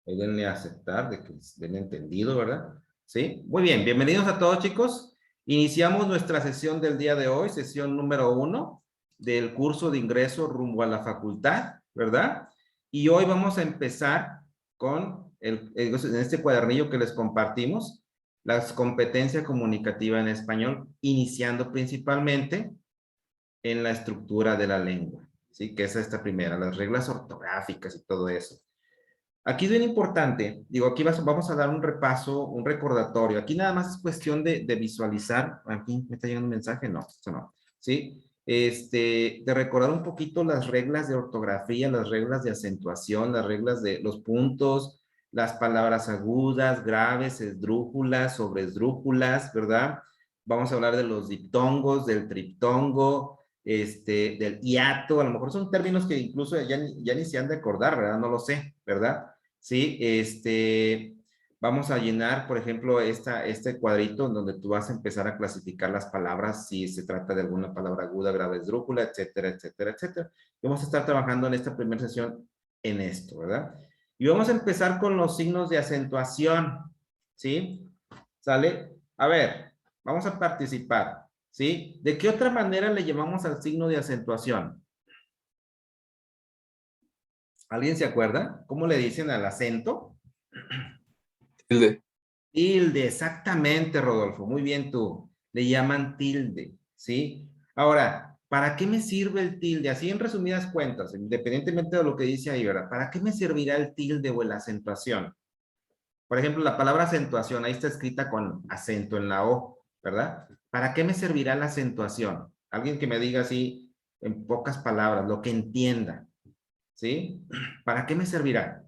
Ahí denle a aceptar, de que den entendido, ¿verdad? Sí. Muy bien, bienvenidos a todos, chicos. Iniciamos nuestra sesión del día de hoy, sesión número 1 del curso de ingreso rumbo a la facultad, ¿verdad? Y hoy vamos a empezar con, en este cuadernillo que les compartimos, las competencias comunicativas en español, iniciando principalmente en la estructura de la lengua, ¿sí? Que es esta primera, las reglas ortográficas y todo eso. Aquí es bien importante, digo, aquí vamos a dar un repaso, un recordatorio. Aquí nada más es cuestión de visualizar. Aquí me está llegando un mensaje, no, eso no. ¿Sí? De recordar un poquito las reglas de ortografía, las reglas de acentuación, las reglas de los puntos, las palabras agudas, graves, esdrújulas, sobresdrújulas, ¿verdad? Vamos a hablar de los diptongos, del triptongo, del hiato, a lo mejor son términos que incluso ya ni se han de acordar, ¿verdad? No lo sé, ¿verdad? Sí, vamos a llenar, por ejemplo, este cuadrito en donde tú vas a empezar a clasificar las palabras, si se trata de alguna palabra aguda, grave, esdrújula, etcétera, etcétera, etcétera. Y vamos a estar trabajando en esta primera sesión en esto, ¿verdad? Y vamos a empezar con los signos de acentuación, ¿sí? ¿Sale? A ver, vamos a participar, ¿sí? ¿De qué otra manera le llamamos al signo de acentuación? ¿Alguien se acuerda? ¿Cómo le dicen al acento? Tilde. Tilde, exactamente, Rodolfo. Muy bien tú. Le llaman tilde, ¿sí? Ahora, ¿para qué me sirve el tilde? Así en resumidas cuentas, independientemente de lo que dice ahí, ¿verdad? ¿Para qué me servirá el tilde o la acentuación? Por ejemplo, la palabra acentuación, ahí está escrita con acento en la O, ¿verdad? ¿Para qué me servirá la acentuación? Alguien que me diga así, en pocas palabras, lo que entienda, ¿sí? ¿Para qué me servirá?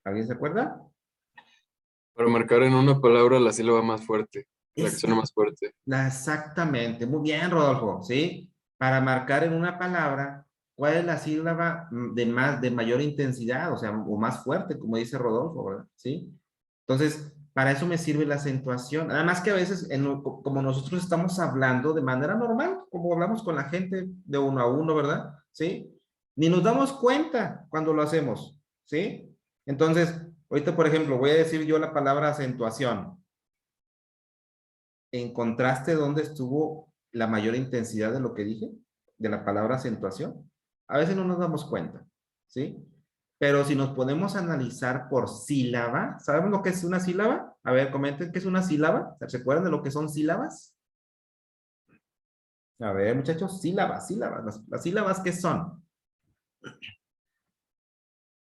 ¿Alguien se acuerda? Para marcar en una palabra la sílaba más fuerte, la que suena Exacto. más fuerte. Exactamente, muy bien, Rodolfo, ¿sí? Para marcar en una palabra cuál es la sílaba de mayor intensidad, o sea, o más fuerte, como dice Rodolfo, ¿verdad? ¿Sí? Entonces, para eso me sirve la acentuación. Además que a veces, como nosotros estamos hablando de manera normal, como hablamos con la gente de uno a uno, ¿verdad? ¿Sí? Ni nos damos cuenta cuando lo hacemos, ¿sí? Entonces, ahorita, por ejemplo, voy a decir yo la palabra acentuación. ¿Encontraste dónde estuvo la mayor intensidad de lo que dije? De la palabra acentuación. A veces no nos damos cuenta, ¿sí? Pero si nos podemos analizar por sílaba, ¿sabemos lo que es una sílaba? A ver, comenten qué es una sílaba. ¿Se acuerdan de lo que son sílabas? A ver, muchachos, sílabas, sílabas. Las sílabas, ¿qué son?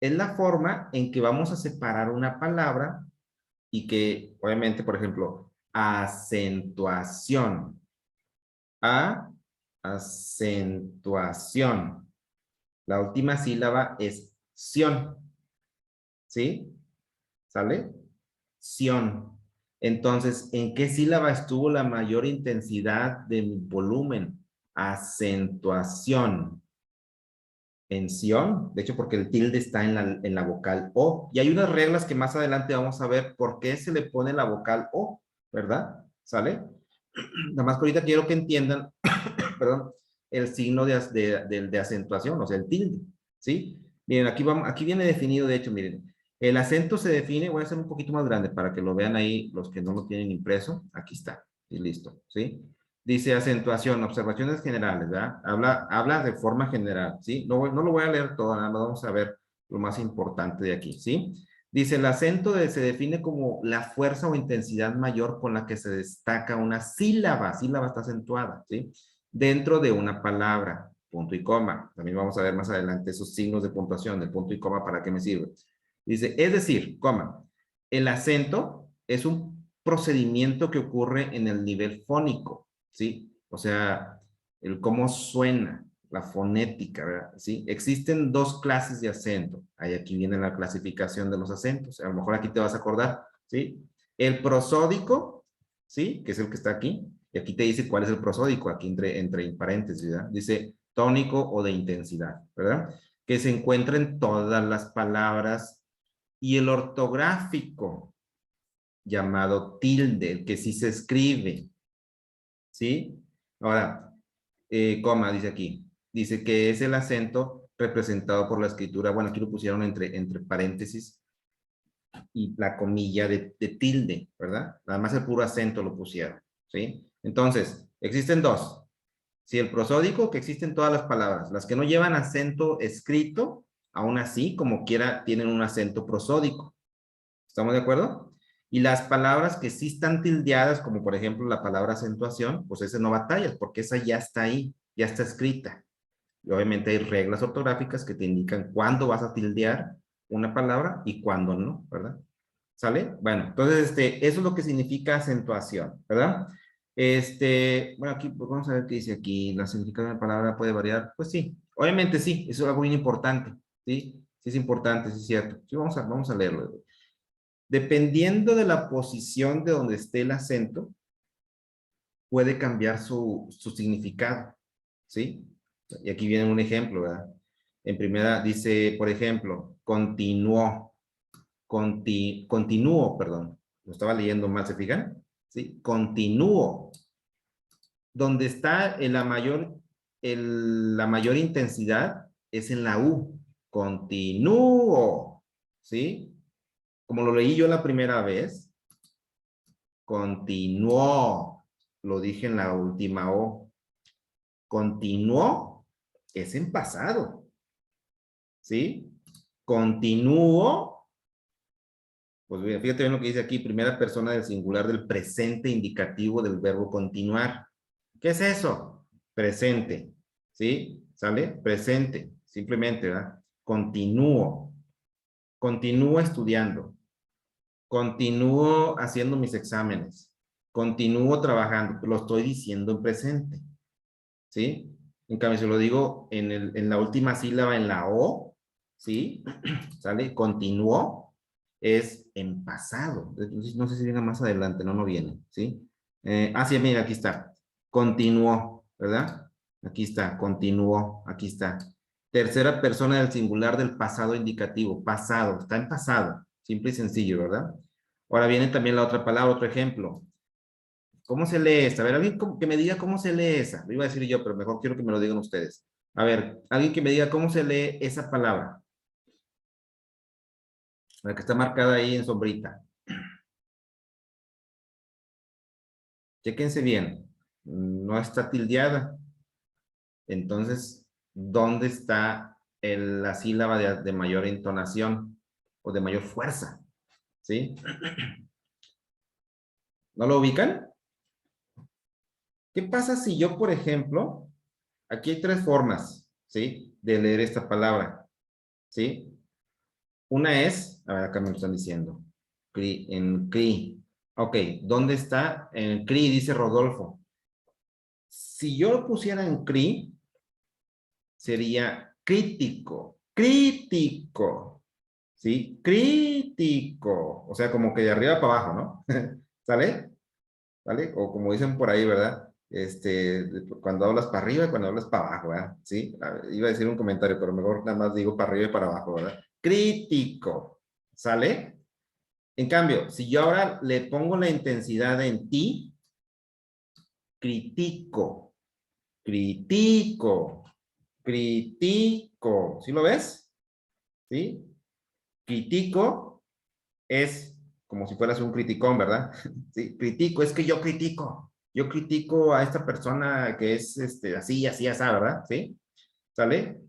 Es la forma en que vamos a separar una palabra y que, obviamente, por ejemplo, acentuación. A, acentuación. La última sílaba es ción. ¿Sí? ¿Sale? Ción. Entonces, ¿en qué sílaba estuvo la mayor intensidad del volumen? Acentuación. En ción, de hecho, porque el tilde está en la vocal O. Y hay unas reglas que más adelante vamos a ver por qué se le pone la vocal O, ¿verdad? ¿Sale? Nada más que ahorita quiero que entiendan, perdón, el signo de acentuación, o sea, el tilde, ¿sí? Miren, aquí viene definido, de hecho, miren, el acento se define, voy a hacer un poquito más grande para que lo vean ahí los que no lo tienen impreso, aquí está, y listo, ¿sí? Dice acentuación, observaciones generales, ¿verdad? Habla de forma general, ¿sí? No lo voy a leer todo, nada más vamos a ver lo más importante de aquí, ¿sí? Dice, el acento se define como la fuerza o intensidad mayor con la que se destaca una sílaba está acentuada, ¿sí? Dentro de una palabra, punto y coma. También vamos a ver más adelante esos signos de puntuación, de punto y coma, para qué me sirve. Dice, es decir, coma, el acento es un procedimiento que ocurre en el nivel fónico, ¿sí? O sea, el cómo suena, la fonética, ¿verdad? ¿Sí? Existen dos clases de acento. Ahí aquí viene la clasificación de los acentos. A lo mejor aquí te vas a acordar, ¿sí? El prosódico, ¿sí? Que es el que está aquí. Y aquí te dice cuál es el prosódico, aquí entre paréntesis, ¿verdad? Dice tónico o de intensidad, ¿verdad? Que se encuentra en todas las palabras. Y el ortográfico, llamado tilde, el que sí se escribe, ¿sí? Ahora, coma, dice aquí. Dice que es el acento representado por la escritura, bueno, aquí lo pusieron entre paréntesis y la comilla de tilde, ¿verdad? Nada más el puro acento lo pusieron, ¿sí? Entonces, existen dos. Si el prosódico, que existen todas las palabras, las que no llevan acento escrito, aún así, como quiera, tienen un acento prosódico. ¿Estamos de acuerdo? Y las palabras que sí están tildeadas, como por ejemplo la palabra acentuación, pues esa no batallas, porque esa ya está ahí, ya está escrita. Y obviamente hay reglas ortográficas que te indican cuándo vas a tildear una palabra y cuándo no, ¿verdad? ¿Sale? Bueno, entonces, eso es lo que significa acentuación, ¿verdad? Bueno, aquí, pues vamos a ver qué dice aquí. ¿La significado de una palabra puede variar? Pues sí, obviamente sí, eso es algo muy importante, ¿sí? Sí es importante, sí es cierto. Sí, vamos a leerlo. Dependiendo de la posición de donde esté el acento, puede cambiar su significado, ¿sí? Y aquí viene un ejemplo, ¿verdad? En primera dice, por ejemplo, continúo, perdón. Lo estaba leyendo mal, ¿se fijan? ¿Sí? Continúo. Donde está la mayor intensidad es en la U. Continúo. ¿Sí? Como lo leí yo la primera vez, continuó. Lo dije en la última O. Continuó es en pasado. ¿Sí? Continúo. Pues bien, fíjate bien lo que dice aquí, primera persona del singular del presente indicativo del verbo continuar. ¿Qué es eso? Presente. ¿Sí? ¿Sale? Presente. Simplemente, ¿verdad? Continúo. Continúo estudiando. Continúo haciendo mis exámenes. Continúo trabajando. Lo estoy diciendo en presente. ¿Sí? En cambio, si lo digo en la última sílaba, en la O, ¿sí? ¿Sale? Continuó es en pasado. No sé si viene más adelante, no viene, ¿sí? Sí, mira, aquí está. Continuó, ¿verdad? Aquí está, continuó, aquí está. Tercera persona del singular del pasado indicativo, pasado, está en pasado, simple y sencillo, ¿verdad? Ahora viene también la otra palabra, otro ejemplo. ¿Cómo se lee esta? A ver, alguien que me diga cómo se lee esa. Lo iba a decir yo, pero mejor quiero que me lo digan ustedes. A ver, alguien que me diga cómo se lee esa palabra. La que está marcada ahí en sombrita. Chéquense bien. No está tildeada. Entonces, ¿dónde está la sílaba de mayor entonación o de mayor fuerza? ¿Sí? ¿No lo ubican? ¿Qué pasa si yo, por ejemplo, aquí hay tres formas, ¿sí? De leer esta palabra, ¿sí? Una es, a ver, acá me lo están diciendo, en CRI. Ok, ¿dónde está? En CRI, dice Rodolfo. Si yo lo pusiera en CRI, sería crítico, crítico, ¿sí? Crítico. O sea, como que de arriba para abajo, ¿no? ¿Sale? ¿Vale? O como dicen por ahí, ¿verdad? Cuando hablas para arriba y cuando hablas para abajo, ¿verdad? Sí, iba a decir un comentario, pero mejor nada más digo para arriba y para abajo, ¿verdad? Crítico, ¿sale? En cambio, si yo ahora le pongo la intensidad en ti, critico, critico, critico, ¿sí lo ves? ¿Sí? Critico es como si fueras un criticón, ¿verdad? Sí, critico, es que yo critico a esta persona que es así, así, así, ¿verdad? ¿Sí? ¿Sale?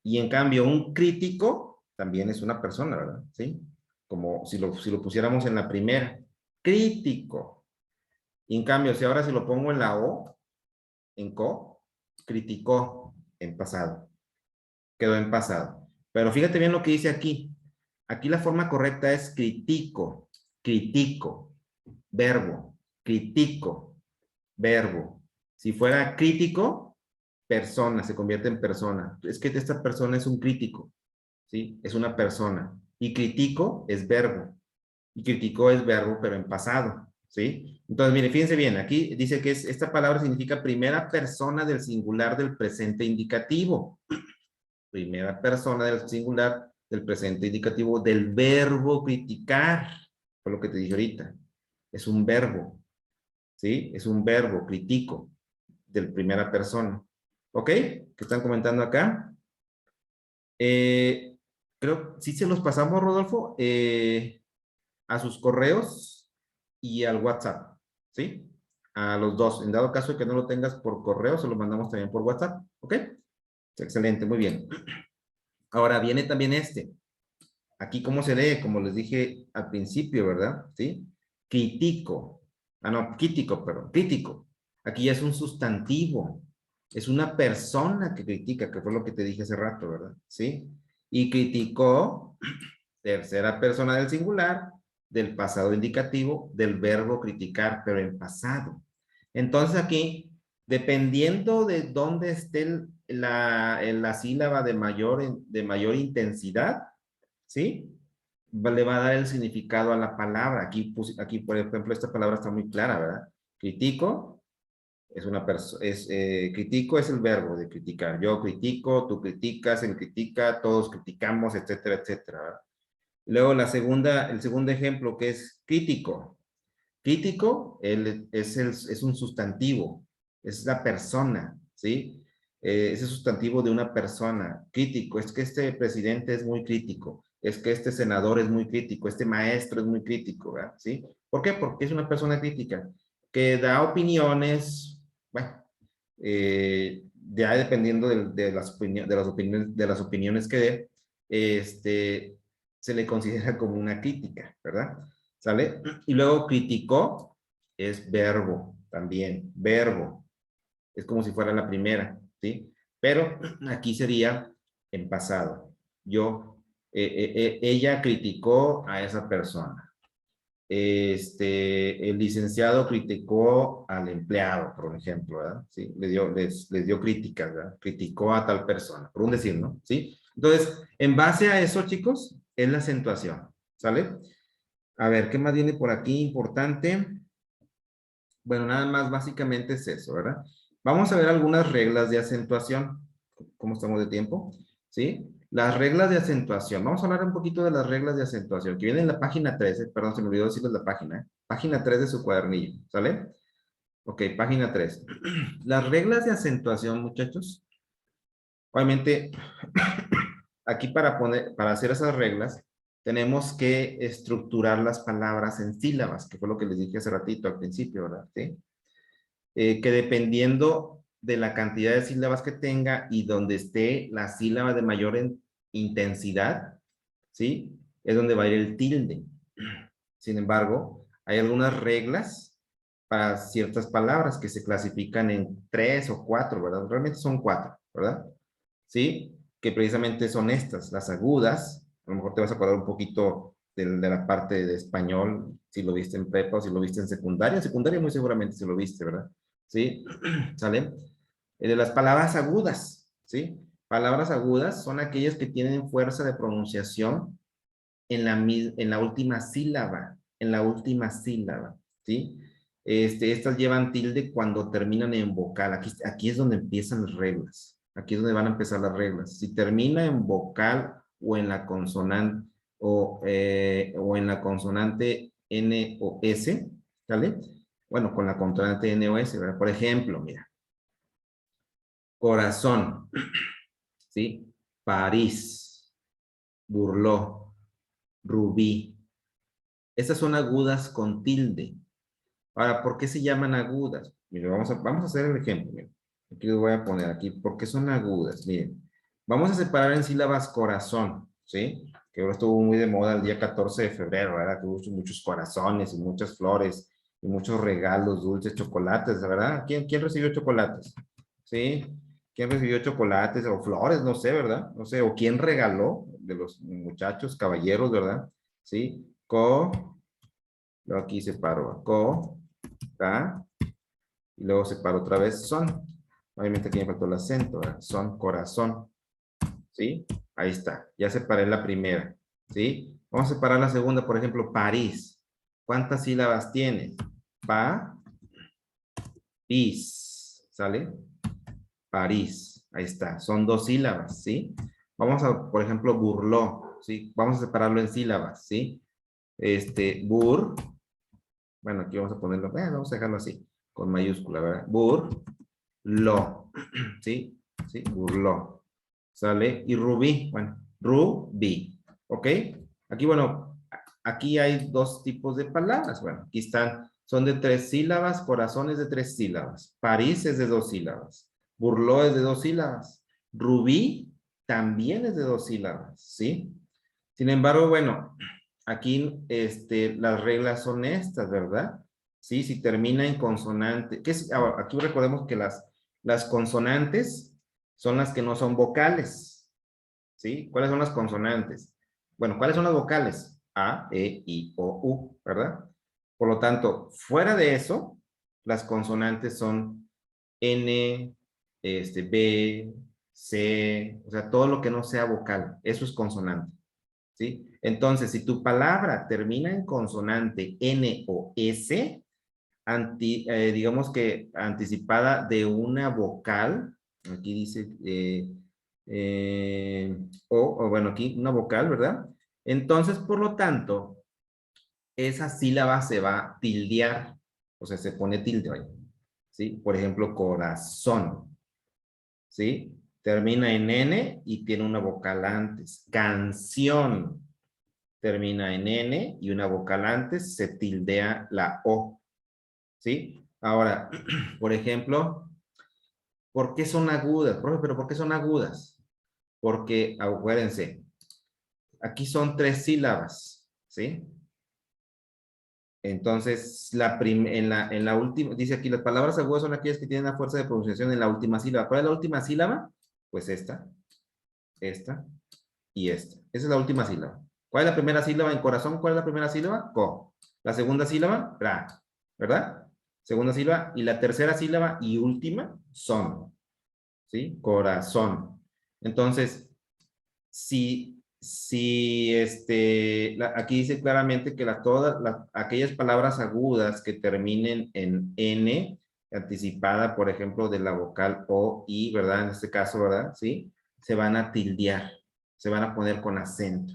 Y en cambio, un crítico también es una persona, ¿verdad? ¿Sí? Como si lo pusiéramos en la primera. Crítico. Y en cambio, si ahora se lo pongo en la O, en co, criticó en pasado. Quedó en pasado. Pero fíjate bien lo que dice aquí. Aquí la forma correcta es critico, critico, verbo, critico, verbo. Si fuera crítico, persona, se convierte en persona. Es que esta persona es un crítico, ¿sí? Es una persona. Y critico es verbo. Y criticó es verbo, pero en pasado, ¿sí? Entonces, mire, fíjense bien, aquí dice que esta palabra significa primera persona del singular del presente indicativo. Primera persona del singular del presente indicativo del verbo criticar, por lo que te dije ahorita. Es un verbo, ¿sí? Es un verbo, critico, del primera persona. ¿Ok? ¿Qué están comentando acá? Eh, creo, sí se los pasamos, Rodolfo, a sus correos y al WhatsApp, ¿sí? A los dos. En dado caso de que no lo tengas por correo, se lo mandamos también por WhatsApp, ¿ok? Excelente, muy bien. Ahora viene también este. Aquí, ¿cómo se lee? Como les dije al principio, ¿verdad? ¿Sí? Critico. Ah, no, crítico, perdón. Crítico. Aquí ya es un sustantivo. Es una persona que critica, que fue lo que te dije hace rato, ¿verdad? ¿Sí? Y criticó, tercera persona del singular, del pasado indicativo, del verbo criticar, pero en pasado. Entonces aquí, dependiendo de dónde esté la sílaba de mayor intensidad, ¿sí? Le va a dar el significado a la palabra. Aquí, por ejemplo, esta palabra está muy clara, ¿verdad? Critico es una persona, critico es el verbo de criticar. Yo critico, tú criticas, él critica, todos criticamos, etcétera, etcétera, ¿verdad? Luego el segundo ejemplo que es crítico. Crítico es un sustantivo, es la persona, ¿sí? Es el sustantivo de una persona. Crítico, es que este presidente es muy crítico, es que este senador es muy crítico, este maestro es muy crítico, ¿verdad? ¿Sí? ¿Por qué? Porque es una persona crítica, que da opiniones, bueno, ya dependiendo de las opiniones que dé, se le considera como una crítica, ¿verdad? ¿Sale? Y luego criticó es verbo también, verbo. Es como si fuera la primera, ¿sí? Pero aquí sería en pasado. Ella criticó a esa persona. El licenciado criticó al empleado, por ejemplo, ¿verdad? ¿Sí? Les dio críticas, ¿verdad? Criticó a tal persona, por un decir, ¿no? ¿Sí? Entonces, en base a eso, chicos, es la acentuación, ¿sale? A ver, ¿qué más viene por aquí importante? Bueno, nada más básicamente es eso, ¿verdad? Vamos a ver algunas reglas de acentuación. ¿Cómo estamos de tiempo? ¿Sí? Las reglas de acentuación. Vamos a hablar un poquito de las reglas de acentuación, que viene en la página 13. Perdón, se me olvidó decirles la página. Página 3 de su cuadernillo, ¿sale? Ok, página 3. Las reglas de acentuación, muchachos. Obviamente, aquí para hacer esas reglas, tenemos que estructurar las palabras en sílabas, que fue lo que les dije hace ratito al principio, ¿verdad? ¿Sí? Que dependiendo de la cantidad de sílabas que tenga y donde esté la sílaba de mayor intensidad, ¿sí? Es donde va a ir el tilde. Sin embargo, hay algunas reglas para ciertas palabras que se clasifican en 3 o 4, ¿verdad? Realmente son 4, ¿verdad? ¿Sí? Que precisamente son estas, las agudas. A lo mejor te vas a acordar un poquito de la parte de español, si lo viste en prepa o si lo viste en secundaria. En secundaria muy seguramente si lo viste, ¿verdad? ¿Sí? ¿Sale? De las palabras agudas, ¿sí? Palabras agudas son aquellas que tienen fuerza de pronunciación en la última sílaba, ¿sí? Estas llevan tilde cuando terminan en vocal. Aquí es donde empiezan las reglas. Aquí es donde van a empezar las reglas. Si termina en vocal o en la consonante o en la consonante N o S, ¿vale? Bueno, con la consonante N o S, ¿verdad? Por ejemplo, mira, corazón, ¿sí? París, burló, rubí. Estas son agudas con tilde. Ahora, ¿por qué se llaman agudas? Miren, vamos a hacer el ejemplo. Miren. Aquí les voy a poner aquí, ¿por qué son agudas? Miren, vamos a separar en sílabas corazón, ¿sí? Que ahora estuvo muy de moda el día 14 de febrero, ¿verdad? Que hubo muchos corazones y muchas flores y muchos regalos, dulces, chocolates, ¿verdad? ¿Quién recibió chocolates? ¿Sí? ¿Quién recibió chocolates o flores? No sé, ¿verdad? No sé, o quién regaló de los muchachos, caballeros, ¿verdad? ¿Sí? Luego aquí separo co, ca, y luego separo otra vez son. Obviamente aquí me faltó el acento, ¿verdad? Son, corazón, ¿sí? Ahí está, ya separé la primera, ¿sí? Vamos a separar la segunda, por ejemplo, París. ¿Cuántas sílabas tiene? Pa, pis, ¿sale? París, ahí está, son 2 sílabas, ¿sí? Vamos a, por ejemplo, burló, ¿sí? Vamos a separarlo en sílabas, ¿sí? Bueno, aquí vamos a ponerlo, vamos a dejarlo así, con mayúscula, ¿verdad? Lo, ¿sí? ¿Sí? Burló. ¿sale? Y rubí, bueno, rubí, ¿ok? Aquí, bueno, aquí hay dos tipos de palabras, bueno, aquí están, son de 3 sílabas, corazón es de 3 sílabas, París es de 2 sílabas, burló es de 2 sílabas, rubí también es de 2 sílabas, ¿sí? Sin embargo, bueno, aquí las reglas son estas, ¿verdad? Sí, si termina en consonante, ¿qué es? Ahora, aquí recordemos que las consonantes son las que no son vocales, ¿sí? ¿Cuáles son las consonantes? Bueno, ¿cuáles son las vocales? A, E, I, O, U, ¿verdad? Por lo tanto, fuera de eso, las consonantes son N, B, C, o sea, todo lo que no sea vocal, eso es consonante, ¿sí? Entonces, si tu palabra termina en consonante N o S, digamos que anticipada de una vocal, aquí dice, o bueno, aquí una vocal, ¿verdad? Entonces, por lo tanto, esa sílaba se va a tildear, o sea, se pone tilde ahí, ¿sí? Por ejemplo, corazón, ¿sí? Termina en N y tiene una vocal antes. Canción termina en N y una vocal antes, se tildea la O, ¿sí? Ahora, por ejemplo, ¿por qué son agudas? Profe, ¿pero por qué son agudas? Porque, acuérdense, aquí son 3 sílabas, ¿sí? Entonces, en la última, dice aquí, las palabras agudas son aquellas que tienen la fuerza de pronunciación en la última sílaba. ¿Cuál es la última sílaba? Pues esta y esta. Esa es la última sílaba. ¿Cuál es la primera sílaba en corazón? ¿Cuál es la primera sílaba? Co. La segunda sílaba, ra, ¿verdad? Segunda sílaba. Y la tercera sílaba y última, son. ¿Sí? Corazón. Entonces, aquí dice claramente que todas aquellas palabras agudas que terminen en N, anticipada, por ejemplo, de la vocal O, I, ¿verdad? En este caso, ¿verdad? ¿Sí? Se van a tildear, se van a poner con acento,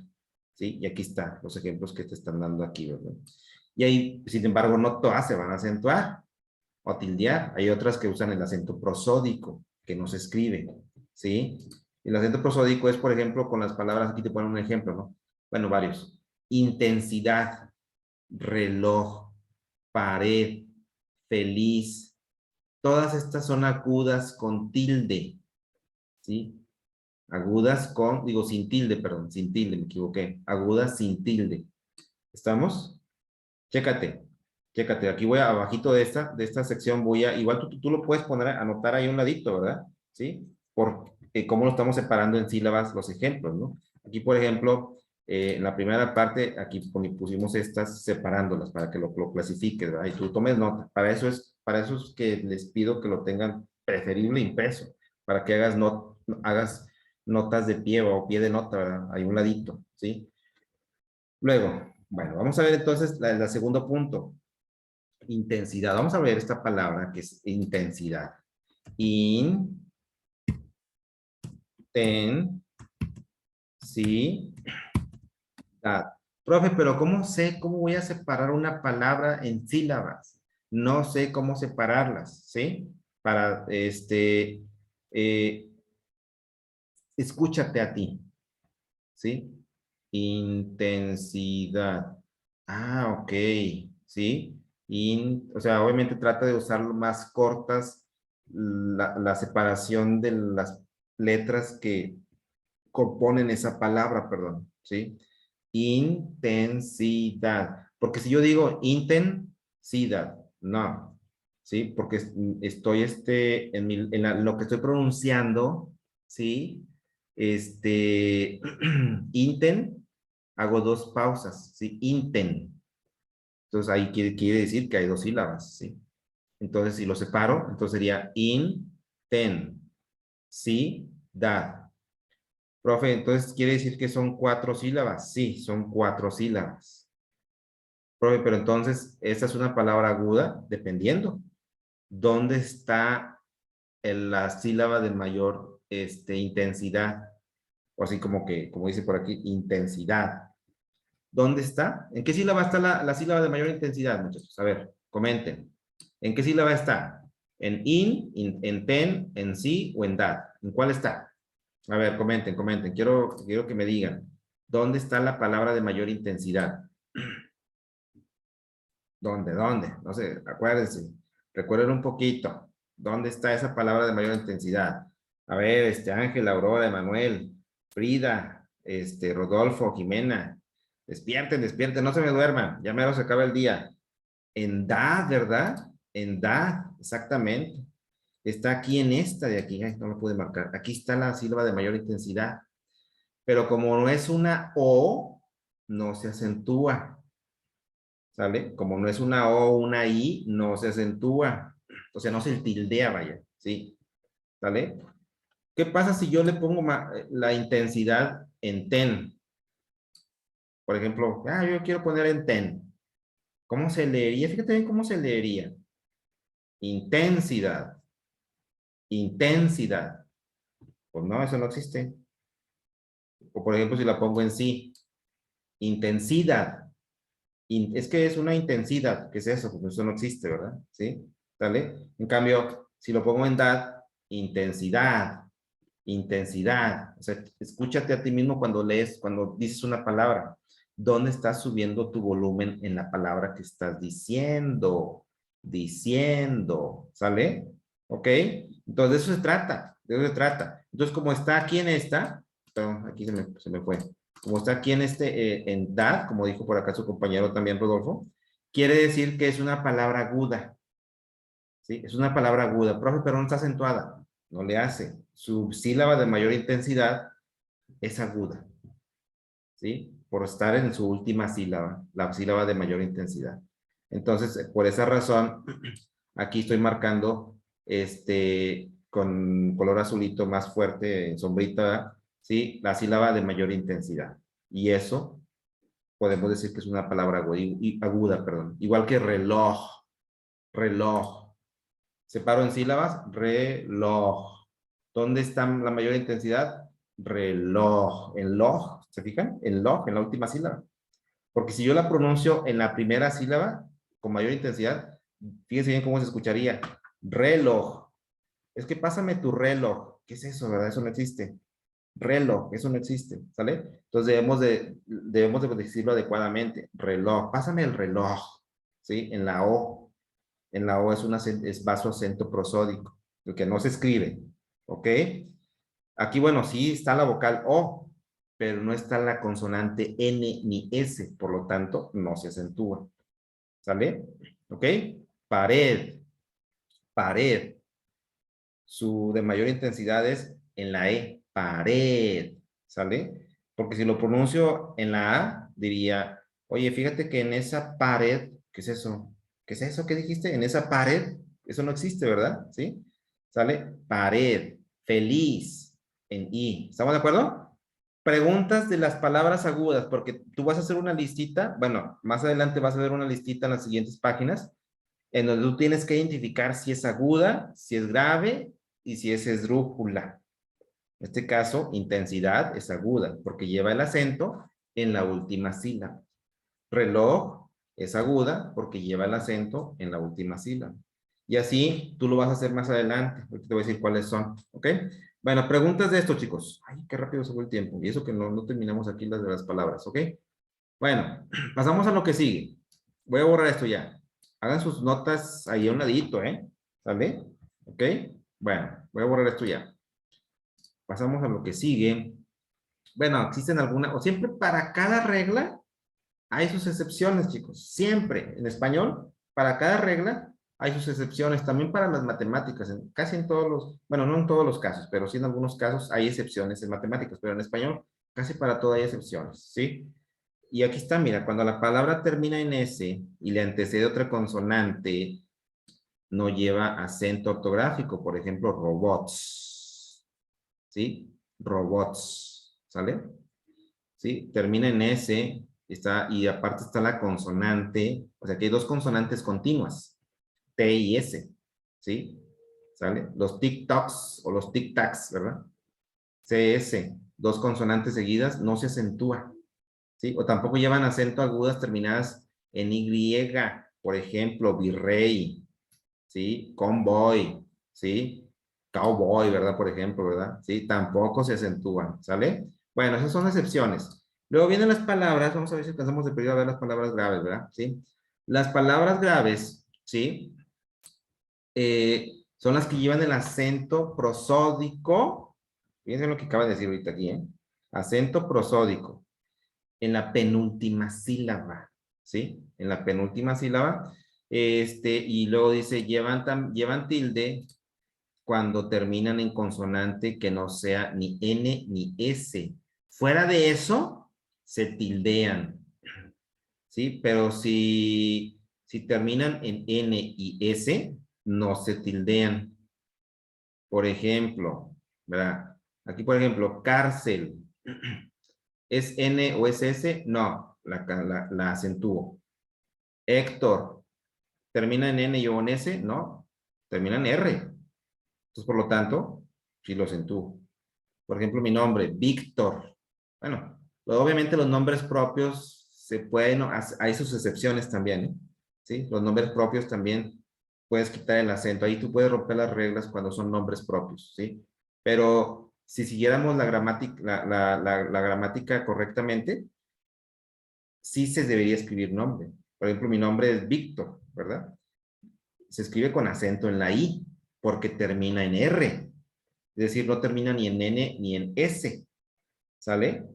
¿sí? Y aquí están los ejemplos que te están dando aquí, ¿verdad? Y ahí, sin embargo, no todas se van a acentuar o tildear. Hay otras que usan el acento prosódico, que no se escribe, ¿sí? El acento prosódico es, por ejemplo, con las palabras, aquí te ponen un ejemplo, ¿no? Bueno, varios. Intensidad, reloj, pared, feliz. Todas estas son agudas con tilde, ¿sí? Agudas con, digo, sin tilde, perdón, sin tilde, me equivoqué. Agudas sin tilde. ¿Estamos? Chécate, chécate. Aquí voy abajito de esta sección, igual tú lo puedes poner, anotar ahí a un ladito, ¿verdad? ¿Sí? Por cómo lo estamos separando en sílabas los ejemplos, ¿no? Aquí, por ejemplo, en la primera parte, aquí pusimos estas separándolas para que lo clasifiques, ¿verdad? Y tú tomes nota. Para eso es que les pido que lo tengan preferible impreso, para que hagas notas de pie o pie de nota, ¿verdad? Ahí a un ladito, ¿sí? Luego, bueno, vamos a ver entonces el segundo punto. Intensidad. Vamos a ver esta palabra que es intensidad. Intensidad. Profe, pero ¿cómo voy a separar una palabra en sílabas? No sé cómo separarlas, ¿sí? Para, eh, escúchate a ti, ¿sí? Intensidad. Ah, ok, ¿sí? O sea, obviamente trata de usar más cortas la separación de las letras que componen esa palabra, perdón, ¿sí? Intensidad. Porque si yo digo intensidad, no, ¿sí? Porque estoy lo que estoy pronunciando, ¿sí? Inten, hago 2 pausas, ¿sí? Inten. Entonces ahí quiere decir que hay 2 sílabas, ¿sí? Entonces si lo separo, entonces sería intensidad. Profe, entonces quiere decir que son 4 sílabas. Sí, son 4 sílabas. Profe, pero entonces, esta es una palabra aguda, dependiendo. ¿Dónde está la sílaba de mayor intensidad? O así como dice por aquí, intensidad. ¿Dónde está? ¿En qué sílaba está la sílaba de mayor intensidad, muchachos? A ver, comenten. ¿En qué sílaba está? ¿En en ten, en sí o en dad? ¿En cuál está? A ver, comenten, comenten. Quiero que me digan. ¿Dónde está la palabra de mayor intensidad? ¿Dónde? ¿Dónde? No sé, acuérdense. Recuerden un poquito. ¿Dónde está esa palabra de mayor intensidad? A ver, Ángel, Aurora, Emanuel, Frida, Rodolfo, Jimena. Despierten, despierten, no se me duerman. Ya mero se acaba el día. En da, ¿verdad? En da, exactamente. Está aquí en esta de aquí. Ay, no lo pude marcar. Aquí está la sílaba de mayor intensidad. Pero como no es una O, no se acentúa. ¿Sale? Como no es una O o una I, no se acentúa. O sea, no se tildea, vaya. ¿Sí? ¿Sale? ¿Qué pasa si yo le pongo la intensidad en ten? Por ejemplo, yo quiero poner en ten. ¿Cómo se leería? Fíjate bien cómo se leería. Intensidad. Intensidad. Pues no, eso no existe. O por ejemplo, si la pongo en sí. Intensidad. Es que es una intensidad. ¿Qué es eso? Pues eso no existe, ¿verdad? ¿Sí? ¿Sale? En cambio, si lo pongo en dad, intensidad. Intensidad. O sea, escúchate a ti mismo cuando lees, cuando dices una palabra. ¿Dónde estás subiendo tu volumen en la palabra que estás diciendo? Diciendo. ¿Sale? ¿Ok? Entonces, de eso se trata. De eso se trata. Entonces, como está aquí en esta, perdón, aquí se me fue. Como está aquí en en dad, como dijo por acá su compañero también, Rodolfo, quiere decir que es una palabra aguda. ¿Sí? Es una palabra aguda. Profe, pero no está acentuada. No le hace. Su sílaba de mayor intensidad es aguda. ¿Sí? Por estar en su última sílaba, la sílaba de mayor intensidad. Entonces, por esa razón, aquí estoy marcando con color azulito más fuerte, en sombrita, ¿sí? La sílaba de mayor intensidad. Y eso podemos decir que es una palabra aguda, perdón. Igual que reloj, reloj. Separo en sílabas, reloj. ¿Dónde está la mayor intensidad? Reloj. En loj, ¿se fijan? En loj, en la última sílaba. Porque si yo la pronuncio en la primera sílaba, con mayor intensidad, fíjense bien cómo se escucharía. Reloj. Es que pásame tu reloj. ¿Qué es eso, verdad? Eso no existe. Reloj, eso no existe, ¿sale? Entonces debemos de decirlo adecuadamente. Reloj, pásame el reloj, ¿sí? En la O. En la O es vaso acento prosódico, lo que no se escribe, ¿ok? Aquí, bueno, sí está la vocal O, pero no está la consonante N ni S, por lo tanto, no se acentúa, ¿sale? ¿Ok? Pared, pared. Su de mayor intensidad es en la E, pared, ¿sale? Porque si lo pronuncio en la A, diría, oye, fíjate que en esa pared, ¿qué es eso? ¿Qué es eso que dijiste? En esa pared, eso no existe, ¿verdad? ¿Sí? ¿Sale? Pared, feliz, en I. ¿Estamos de acuerdo? Preguntas de las palabras agudas, porque tú vas a hacer una listita, bueno, más adelante vas a ver una listita en las siguientes páginas, en donde tú tienes que identificar si es aguda, si es grave y si es esdrújula. En este caso, intensidad es aguda, porque lleva el acento en la última sílaba. Reloj es aguda porque lleva el acento en la última sílaba. Y así tú lo vas a hacer más adelante. Ahorita te voy a decir cuáles son. ¿Ok? Bueno, preguntas de esto, chicos. Ay, qué rápido se fue el tiempo. Y eso que no terminamos aquí las de las palabras. ¿Ok? Bueno, pasamos a lo que sigue. Voy a borrar esto ya. Hagan sus notas ahí a un ladito, ¿eh? ¿Sale? ¿Ok? Bueno, voy a borrar esto ya. Pasamos a lo que sigue. Bueno, existen algunas, o siempre para cada regla hay sus excepciones, chicos. Siempre en español, para cada regla hay sus excepciones. También para las matemáticas, casi en todos los, bueno, no en todos los casos, pero sí en algunos casos hay excepciones en matemáticas, pero en español casi para todo hay excepciones, ¿sí? Y aquí está, mira, cuando la palabra termina en S y le antecede otra consonante, no lleva acento ortográfico, por ejemplo, robots, ¿sí? Robots, ¿sale? ¿Sí? Termina en S, y aparte está la consonante, o sea que hay dos consonantes continuas, T y S, ¿sí? ¿Sale? Los TikToks o los tic-tacs, ¿verdad? CS, dos consonantes seguidas, no se acentúa, ¿sí? O tampoco llevan acento agudas terminadas en Y, por ejemplo, virrey, ¿sí? Convoy, ¿sí? Cowboy, ¿verdad? Por ejemplo, ¿verdad? Sí, tampoco se acentúan, ¿sale? Bueno, esas son excepciones. Luego vienen las palabras, vamos a ver si alcanzamos de periodo a ver las palabras graves, ¿verdad? ¿Sí? Las palabras graves, ¿sí? Son las que llevan el acento prosódico. Fíjense lo que acaba de decir ahorita aquí, ¿eh? Acento prosódico en la penúltima sílaba, ¿sí? En la penúltima sílaba. Y luego dice, llevan tilde cuando terminan en consonante que no sea ni N ni S. Fuera de eso, se tildean, ¿sí? Pero si terminan en N y S, no se tildean. Por ejemplo, ¿verdad? Aquí, por ejemplo, cárcel. ¿Es N o es S? No, la acentúo. Héctor, ¿termina en N y o en S? No, termina en R. Entonces, por lo tanto, sí lo acentúo. Por ejemplo, mi nombre, Víctor. Bueno, obviamente los nombres propios se pueden, hay sus excepciones también, ¿eh? ¿Sí? Los nombres propios también puedes quitar el acento. Ahí tú puedes romper las reglas cuando son nombres propios, ¿sí? Pero si siguiéramos la gramática, la gramática correctamente, sí se debería escribir nombre. Por ejemplo, mi nombre es Víctor, ¿verdad? Se escribe con acento en la I, porque termina en R. Es decir, no termina ni en N ni en S, ¿sale?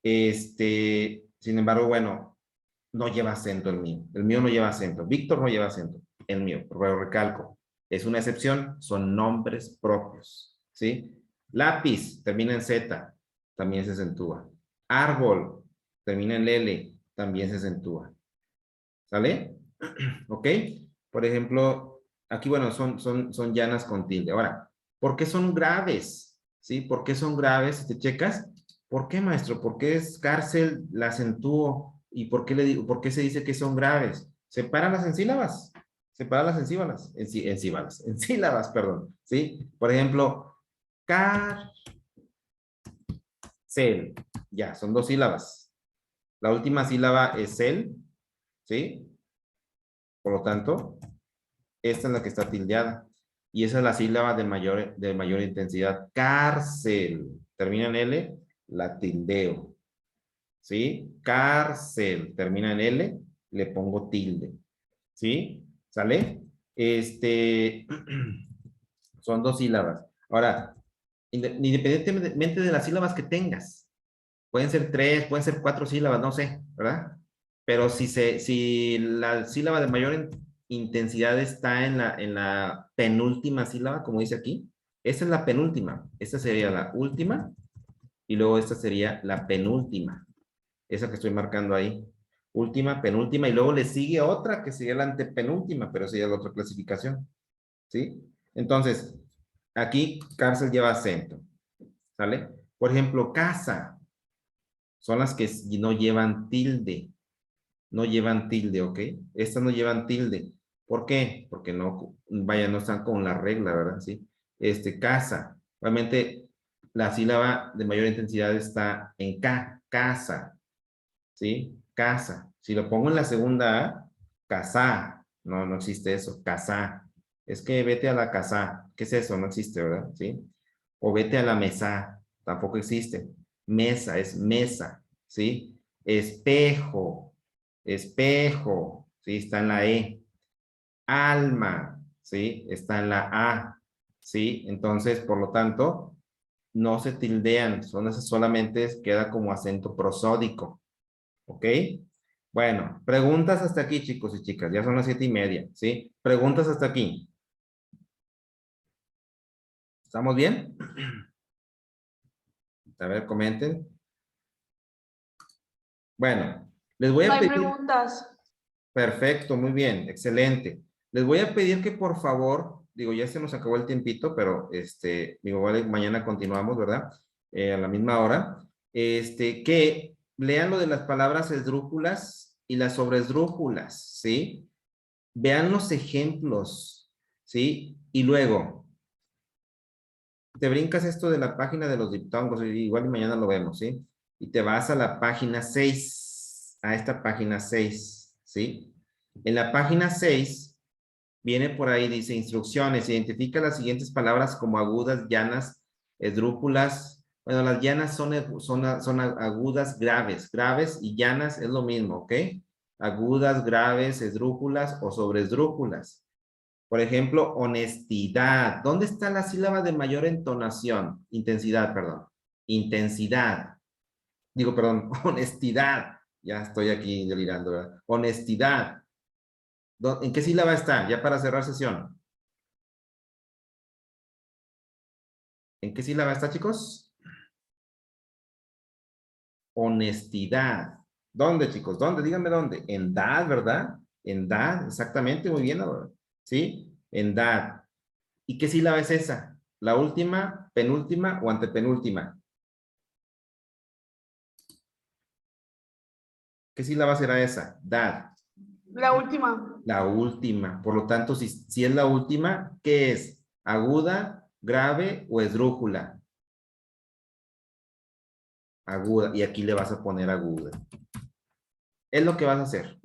Sin embargo, bueno, no lleva acento el mío. El mío no lleva acento. Víctor no lleva acento. El mío, pero recalco, es una excepción, son nombres propios, ¿sí? Lápiz, termina en Z, también se acentúa. Árbol, termina en L, también se acentúa. ¿Sale? ¿Ok? Por ejemplo, aquí, bueno, son llanas con tilde. Ahora, ¿por qué son graves? ¿Sí? ¿Por qué son graves? Si te checas, ¿por qué, maestro? ¿Por qué es cárcel, la acentúo? ¿Y por qué le digo, por qué se dice que son graves? Separa las en sílabas. Separa las en sílabas. En sílabas. En sílabas, perdón. ¿Sí? Por ejemplo, cárcel. Ya, son dos sílabas. La última sílaba es el. ¿Sí? Por lo tanto, esta es la que está tildeada. Y esa es la sílaba de mayor intensidad. Cárcel. Termina en L, la tildeo. ¿Sí? Cárcel. Termina en L, le pongo tilde. ¿Sí? ¿Sale? Son dos sílabas. Ahora, independientemente de las sílabas que tengas, pueden ser tres, pueden ser cuatro sílabas, no sé, ¿verdad? Pero si la sílaba de mayor intensidad está en la penúltima sílaba, como dice aquí, esta es la penúltima, esta sería la última, y luego esta sería la penúltima, esa que estoy marcando ahí. Última, penúltima, y luego le sigue otra que sería la antepenúltima, pero sería la otra clasificación, ¿sí? Entonces, aquí cárcel lleva acento, ¿sale? Por ejemplo, casa, son las que no llevan tilde. No llevan tilde, ¿ok? Estas no llevan tilde. ¿Por qué? Porque no, vaya, no están con la regla, ¿verdad? Sí. Casa. Obviamente, la sílaba de mayor intensidad está en K, casa, ¿sí? Casa. Si lo pongo en la segunda A, casa. No, no existe eso, casa. Es que vete a la casa. ¿Qué es eso? No existe, ¿verdad? ¿Sí? O vete a la mesa. Tampoco existe. Mesa es mesa, ¿sí? Espejo, espejo, ¿sí? Está en la E. Alma, ¿sí? Está en la A, ¿sí? Entonces, por lo tanto, no se tildean, solamente queda como acento prosódico, ¿ok? Bueno, preguntas hasta aquí, chicos y chicas, ya son las 7:30, ¿sí? Preguntas hasta aquí. ¿Estamos bien? A ver, comenten. Bueno, les voy No a hay pedir. preguntas. Perfecto, muy bien, excelente. Les voy a pedir que por favor, digo, ya se nos acabó el tiempito, pero digo, vale, mañana continuamos, ¿verdad? A la misma hora. Que lean lo de las palabras esdrújulas y las sobresdrújulas, ¿sí? Vean los ejemplos, ¿sí? Y luego, te brincas esto de la página de los diptongos, igual y mañana lo vemos, ¿sí? Y te vas a la página 6, a esta página 6, ¿sí? En la página 6 viene por ahí, dice instrucciones, identifica las siguientes palabras como agudas, llanas, esdrújulas. Bueno, las llanas son agudas, graves. Graves y llanas es lo mismo, ¿ok? Agudas, graves, esdrújulas o sobresdrújulas. Por ejemplo, honestidad. ¿Dónde está la sílaba de mayor entonación? Intensidad, perdón. Intensidad. Digo, perdón, honestidad. Ya estoy aquí delirando, ¿verdad? Honestidad. ¿En qué sílaba está? Ya para cerrar sesión. ¿En qué sílaba está, chicos? Honestidad. ¿Dónde, chicos? ¿Dónde? Díganme dónde. En dad, ¿verdad? En dad, exactamente, muy bien. ¿Sí? En dad. ¿Y qué sílaba es esa? ¿La última, penúltima o antepenúltima? ¿Qué sílaba será esa? Dad. La última. La última. Por lo tanto, si es la última, ¿qué es? ¿Aguda, grave o esdrújula? Aguda. Y aquí le vas a poner aguda. Es lo que vas a hacer.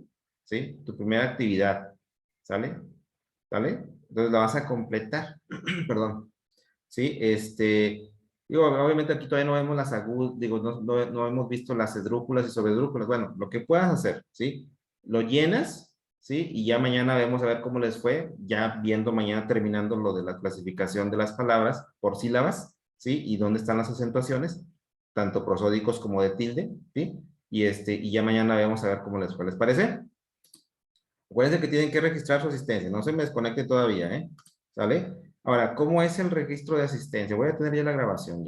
¿Sí? Tu primera actividad. ¿Sale? ¿Sale? Entonces la vas a completar. Perdón. ¿Sí? Digo, obviamente aquí todavía no vemos las agudas, digo, no hemos visto las esdrújulas y sobresdrújulas. Bueno, lo que puedas hacer, ¿sí? Lo llenas, ¿sí? Y ya mañana vemos a ver cómo les fue, ya viendo mañana terminando lo de la clasificación de las palabras por sílabas, ¿sí? Y dónde están las acentuaciones, tanto prosódicos como de tilde, ¿sí? Y ya mañana vemos a ver cómo les fue. ¿Les parece? Acuérdense que tienen que registrar su asistencia, no se me desconecte todavía, ¿eh? ¿Sale? Ahora, ¿cómo es el registro de asistencia? Voy a tener ya la grabación ya.